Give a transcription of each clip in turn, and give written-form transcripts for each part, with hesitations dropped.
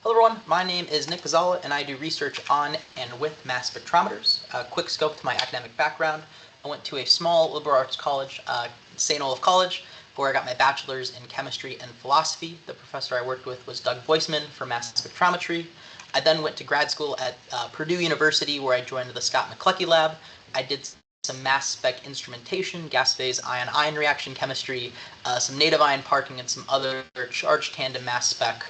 Hello everyone, my name is Nick Pizzala and I do research on and with mass spectrometers. A quick scope to my academic background. I went to a small liberal arts college, St. Olaf College, where I got my bachelor's in chemistry and philosophy. The professor I worked with was Doug Voisman for mass spectrometry. I then went to grad school at Purdue University where I joined the Scott McCluskey lab. I did some mass spec instrumentation, gas phase ion-ion reaction chemistry, some native ion parking, and some other charge tandem mass spec.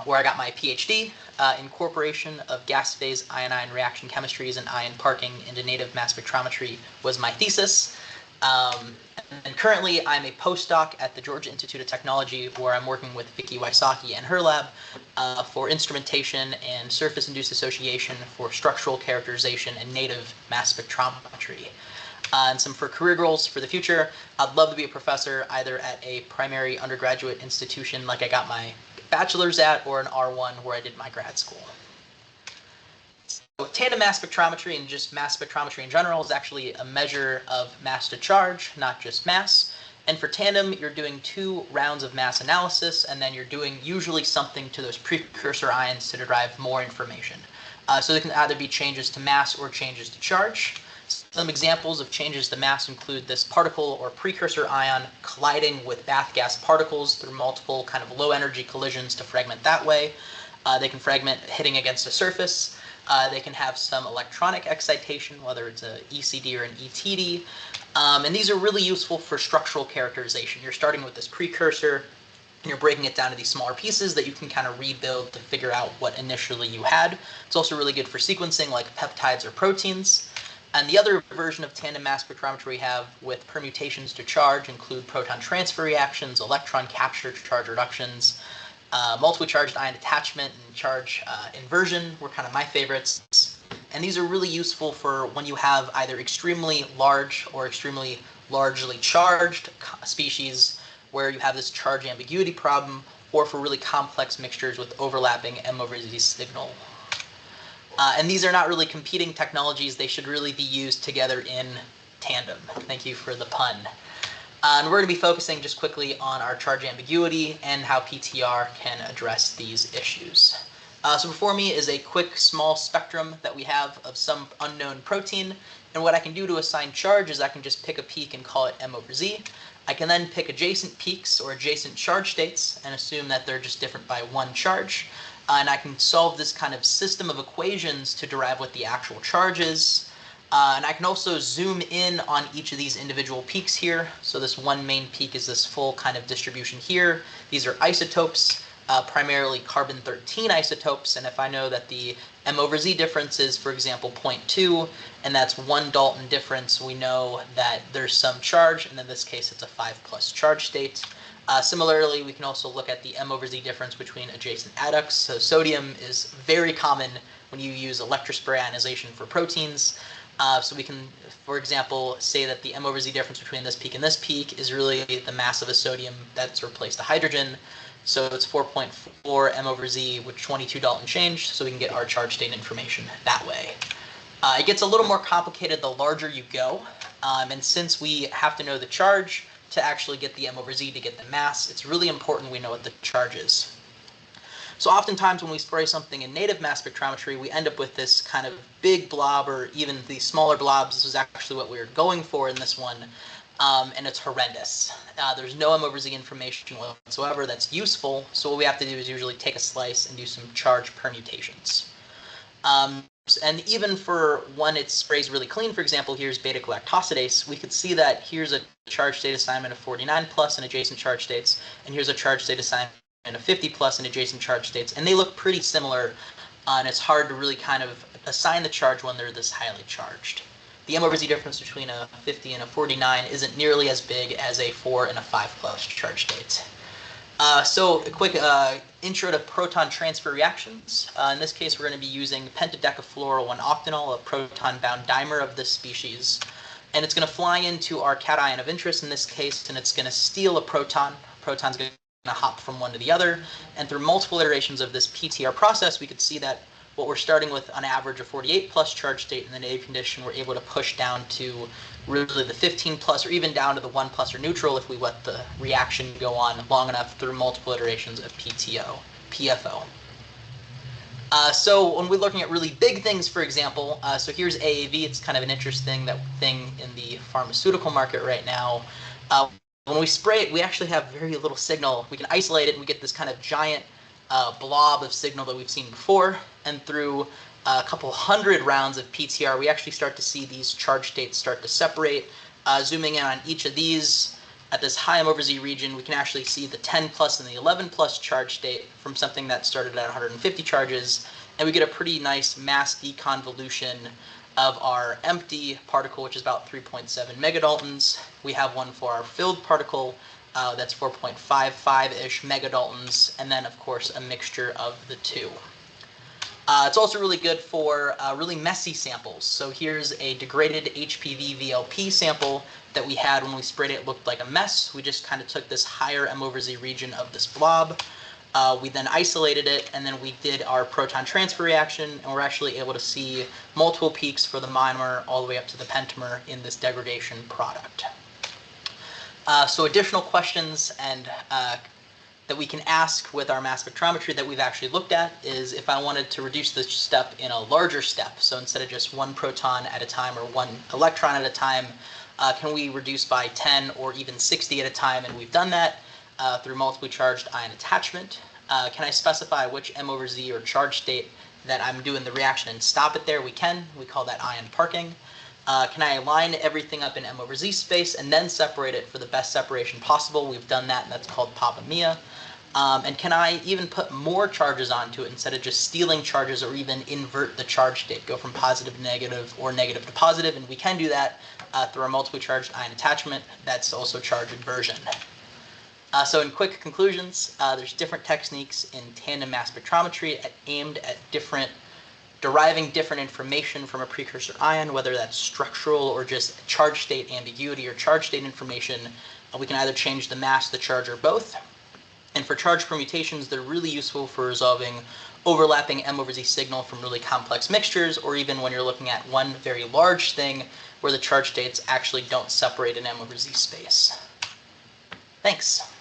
Where I got my Ph.D. Incorporation of gas phase ion-ion reaction chemistries and ion parking into native mass spectrometry was my thesis. And currently I'm a postdoc at the Georgia Institute of Technology where I'm working with Vicky Wysocki and her lab for instrumentation and surface-induced association for structural characterization and native mass spectrometry. And some for career goals for the future, I'd love to be a professor either at a primary undergraduate institution like I got my bachelor's at, or an R1 where I did my grad school. So tandem mass spectrometry and just mass spectrometry in general is actually a measure of mass to charge, not just mass. And for tandem, you're doing 2 rounds of mass analysis, and then you're doing usually something to those precursor ions to derive more information. So there can either be changes to mass or changes to charge. Some examples of changes to mass include this particle or precursor ion colliding with bath gas particles through multiple kind of low energy collisions to fragment that way. They can fragment hitting against a surface. They can have some electronic excitation, whether it's an ECD or an ETD. And these are really useful for structural characterization. You're starting with this precursor and you're breaking it down to these smaller pieces that you can kind of rebuild to figure out what initially you had. It's also really good for sequencing like peptides or proteins. And the other version of tandem mass spectrometry we have with permutations to charge include proton transfer reactions, electron capture to charge reductions, multiply charged ion attachment, and charge inversion were kind of my favorites. And these are really useful for when you have either extremely large or extremely largely charged species where you have this charge ambiguity problem, or for really complex mixtures with overlapping M/Z signal. And these are not really competing technologies. They should really be used together in tandem. Thank you for the pun. And we're going to be focusing just quickly on our charge ambiguity and how PTR can address these issues. So before me is a quick small spectrum that we have of some unknown protein. And what I can do to assign charge is I can just pick a peak and call it M/Z. I can then pick adjacent peaks or adjacent charge states and assume that they're just different by 1 charge. And I can solve this kind of system of equations to derive what the actual charge is. And I can also zoom in on each of these individual peaks here. So this one main peak is this full kind of distribution here. These are isotopes, primarily carbon-13 isotopes. And if I know that the M/Z difference is, for example, 0.2, and that's 1 Dalton difference, we know that there's some charge, and in this case it's a 5+ charge state. Similarly, we can also look at the M/Z difference between adjacent adducts. So sodium is very common when you use electrospray ionization for proteins. So we can, for example, say that the M/Z difference between this peak and this peak is really the mass of a sodium that's replaced a hydrogen. So it's 4.4 M/Z with 22 Dalton change, so we can get our charge state information that way. It gets a little more complicated the larger you go, and since we have to know the charge to actually get the M/Z to get the mass, it's really important we know what the charge is. So oftentimes when we spray something in native mass spectrometry, we end up with this kind of big blob, or even these smaller blobs. This is actually what we were going for in this one, and it's horrendous. There's no M/Z information whatsoever that's useful, so what we have to do is usually take a slice and do some charge permutations. And even for when it sprays really clean, for example, here's beta-galactosidase, we could see that here's a charge state assignment of 49+ in adjacent charge states, and here's a charge state assignment of 50+ in adjacent charge states, and they look pretty similar, and it's hard to really kind of assign the charge when they're this highly charged. The M/Z difference between a 50 and a 49 isn't nearly as big as a 4 and a 5+ charge state. So a quick intro to proton transfer reactions. In this case, we're going to be using pentadecafluoro 1-octanol, a proton-bound dimer of this species. And it's going to fly into our cation of interest in this case, and it's going to steal a proton. Proton's going to hop from one to the other. And through multiple iterations of this PTR process, we could see that what we're starting with on average a 48+ charge state in the native condition, we're able to push down to really the 15+, or even down to the 1+ or neutral if we let the reaction go on long enough through multiple iterations of PFO. So when we're looking at really big things, for example, so here's AAV. It's kind of an interesting thing in the pharmaceutical market right now. When we spray it, we actually have very little signal. We can isolate it, and we get this kind of giant blob of signal that we've seen before. And through a couple hundred rounds of PTR, we actually start to see these charge states start to separate. Zooming in on each of these, at this high M over Z region, we can actually see the 10 plus and the 11 plus charge state from something that started at 150 charges, and we get a pretty nice mass deconvolution of our empty particle, which is about 3.7 megadaltons. We have one for our filled particle that's 4.55-ish megadaltons, and then of course a mixture of the two. It's also really good for really messy samples. So here's a degraded HPV VLP sample that we had when we sprayed it. It looked like a mess. We just kind of took this higher M over Z region of this blob. We then isolated it, and then we did our proton transfer reaction, and we're actually able to see multiple peaks for the monomer all the way up to the pentamer in this degradation product. So additional questions and that we can ask with our mass spectrometry that we've actually looked at is if I wanted to reduce this step in a larger step, so instead of just one proton at a time or one electron at a time, can we reduce by 10 or even 60 at a time? And we've done that through multiply charged ion attachment. Can I specify which M over Z or charge state that I'm doing the reaction and stop it there? We can. We call that ion parking. Can I line everything up in M over Z space and then separate it for the best separation possible? We've done that, and that's called Papa Mia. And can I even put more charges onto it instead of just stealing charges, or even invert the charge state, go from positive to negative or negative to positive? And we can do that through our multiply charged ion attachment. That's also charge inversion. So in quick conclusions, there's different techniques in tandem mass spectrometry aimed at deriving different information from a precursor ion, whether that's structural or just charge state ambiguity or charge state information. We can either change the mass, the charge, or both. And for charge permutations, they're really useful for resolving overlapping M over Z signal from really complex mixtures, or even when you're looking at one very large thing where the charge states actually don't separate in M over Z space. Thanks.